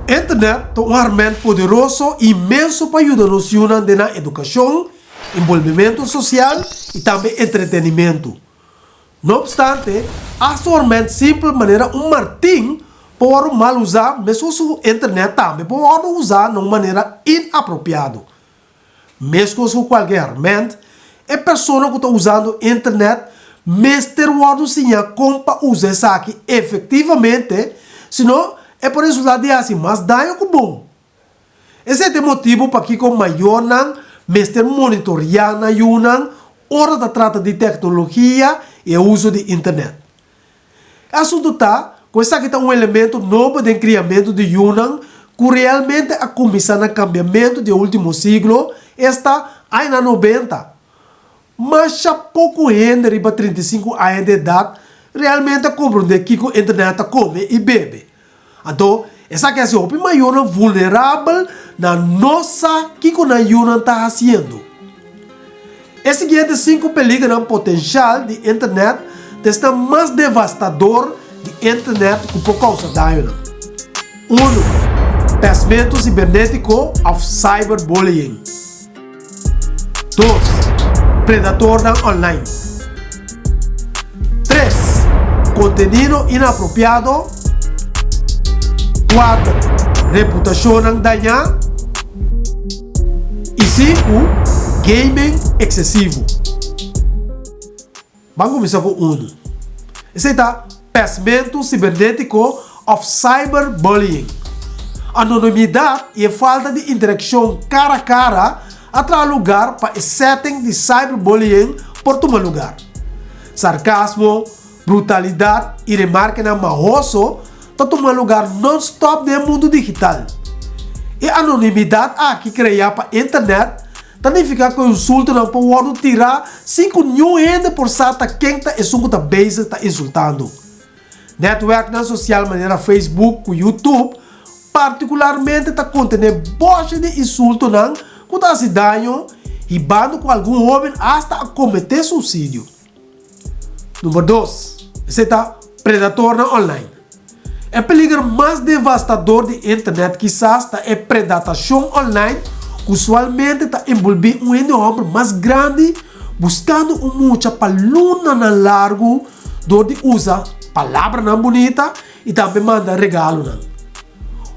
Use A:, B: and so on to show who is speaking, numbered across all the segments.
A: Internet é uma ferramenta poderosa e imenso para ajudar-nos na educação, envolvimento social e também entretenimento. Não obstante, a ferramenta simples maneira martim pode mal usar, mesmo a internet também pode usar de uma maneira inapropriada. Mesmo com qualquer ferramenta, a pessoa que está usando a internet, mestre o sinal como para usar isso aqui efetivamente, senão é por isso que assim mais dano que bom. Esse é o motivo para que com maior não mestre monitorear na Yunan hora da trata de tecnologia e uso de internet. O assunto está, com esse aqui está um elemento novo de criamento de Yunan que realmente a começar no cambiamento do último século está aí na 90. Mas já pouco gente riba 35 anos de idade realmente compreende que a internet come e bebe. Então, essa que é a maior vulnerável na nossa que a Yunan está fazendo. Esse guia de 5 peligros potencial de internet está mais devastador de internet que por causa da Yunan. 1. Pensamento cibernético of cyberbullying. 2. Predator online. 3. Contenido inapropriado. 4. Reputação danhada. E 5. Gaming excessivo. Vamos começar com 1. Esse é o pensamento cibernético of cyberbullying. Anonimidade e falta de interação cara a cara atrai lugar para o setting de cyberbullying por tomar lugar. Sarcasmo, brutalidade e remarca na marroso está tomando lugar non-stop no mundo digital. E a anonimidade aqui criada para a internet significa que o insulto não pode tirar 5 mil gente por sata quem está insultando. Network na social maneira Facebook e YouTube particularmente está contendo bocha de insulto que dá se danho e bando com algum homem hasta cometer suicídio. Número 2. Esse é o predator online. O peligro mais devastador da internet quizás é a predação online, que usualmente está envolvido homem mais grande, buscando muita paluna na largo, onde usa palavras bonita e também manda regalo.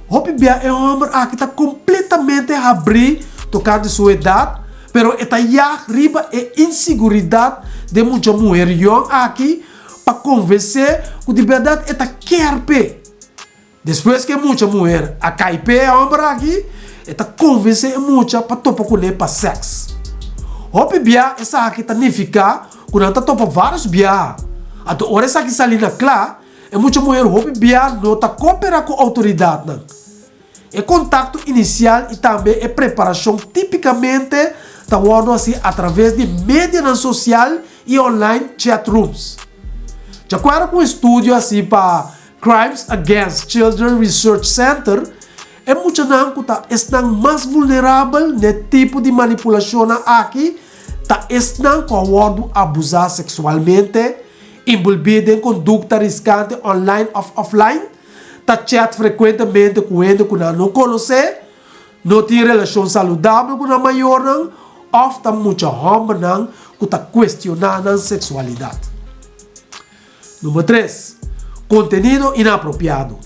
A: Hope bia é um homem que está completamente abrir tocar de sua idade, pero está já riba e inseguridade de muita mulher aqui para convencer que de verdade está quer pé. Depois que muita mulher a cai pé homem aqui, está convencer muita para topar com ele para sexo. Hope bia essa aqui está significa que não está topar vários bia. A hora essa aqui salina clara, é muita mulher hope bia não está cooperar com a autoridade não. É contato inicial e também é preparação tipicamente está assim através de mídia social e online chat rooms. De acordo com um estudo assim para Crimes Against Children Research Center, é muito que estão mais vulneráveis nesse tipo de manipulação aqui, estão com o abusar sexualmente, envolvido em conduta riscante online ou offline, chat frequentemente com gente que não conhece, não tem relação saudável com a maior, ou está muito homem que está questionando a sexualidade. Número 3. Contenido inapropriado.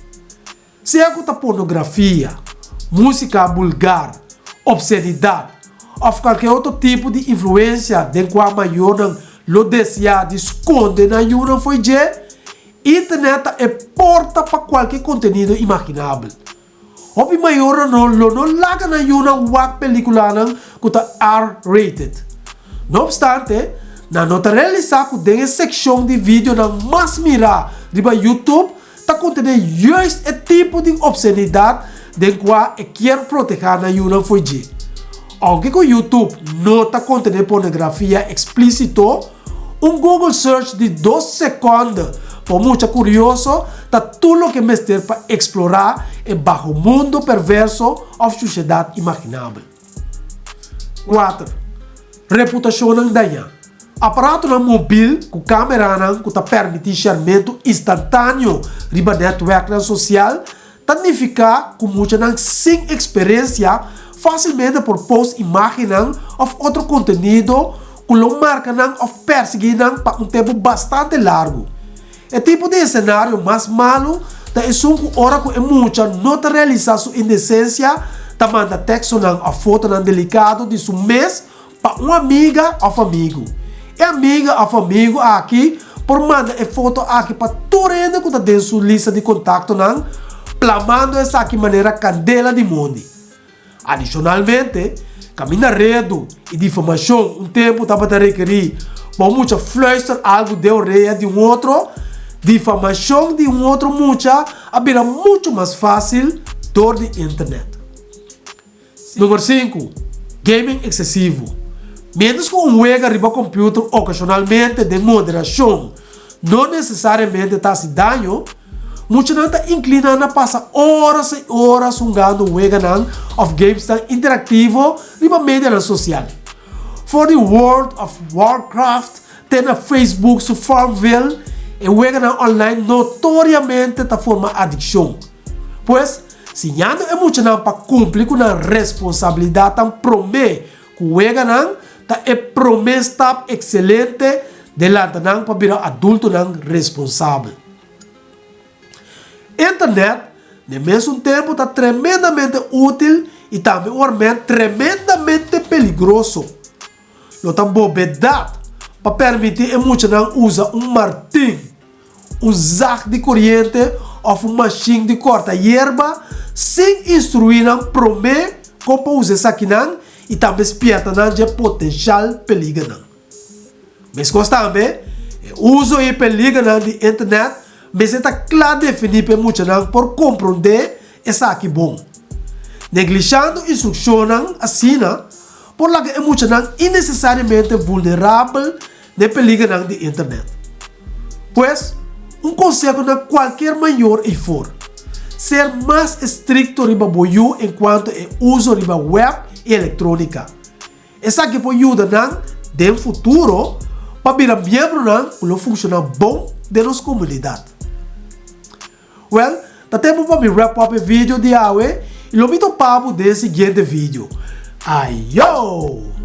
A: Se é que pornografia, música vulgar, obscenidade, ou qualquer outro tipo de influência de qual maior lo deseja de esconder na yuna foi de internet é porta para qualquer conteúdo imaginável. O maior não larga na yuna uma película que está R-rated. Não obstante, na nota realizar que tem seção de vídeo na mais mirar de YouTube está contendo este tipo de obscenidade de qual quer proteger na yuna foi de. Aunque o YouTube não está contendo pornografia explícita, Google search de 2 segundos por muito curioso, está tudo o que mestre para explorar o bajo mundo perverso ou sociedade imaginável. 4. Reputação danha. Aparato móvel com câmera que permite chamamento instantâneo riba network social significa que muita não sem experiência facilmente por post imagem ou outro conteúdo que lo marca não ou perseguir para tempo bastante largo. É tipo de cenário mais malo da que hora que muita não realiza sua indecência, tá manda texto a foto delicado de seu mês para uma amiga ou amigo. E amiga ou amigo aqui por mandar a foto aqui para todo mundo que está dentro sua lista de contato plamando essa aqui maneira candela de mundo. Adicionalmente, caminhar redo e difamação tempo tá para requerir para muita fluster algo de orelha de outro, difamação de outro muita abrirá muito mais fácil dor de internet. Número 5. Gaming excessivo. Menos que juega arriba computer ocasionalmente de moderação, não necessariamente está-se dano, muita gente está inclinada a passar horas e horas jogando of games interativo riba mídia social. For the World of Warcraft, tem na Facebook su Farmville e juega online notoriamente ta forma adicção. Pois, se não é muito para cumprir com a responsabilidade tan promete que juega é promessa excelente delante para virar adulto responsável. Internet, no mesmo tempo, está tremendamente útil e também tremendamente perigoso. Não tem bobedade para permitir que muitos usem martim, zac de corrente ou machine de corta hierba sem instruir promete como usar isso aqui e também espierta de potencial perigo. Mas também, o uso e perigo de internet, mas está claro definido para muitos por compreender essa aqui bom. Negligenciando instruções assim, por lá que muitos innecessariamente vulnerável de perigo de internet. Pois, conselho na qualquer maior e for, ser mais estricto riba boiu enquanto é uso riba web e eletrônica. Essa aqui pode ajudar no futuro para virar membro que funciona bom de nossa comunidade. Well, tá tempo para me wrap up o vídeo de hoje e lo mito papo desse seguinte vídeo. Ayo!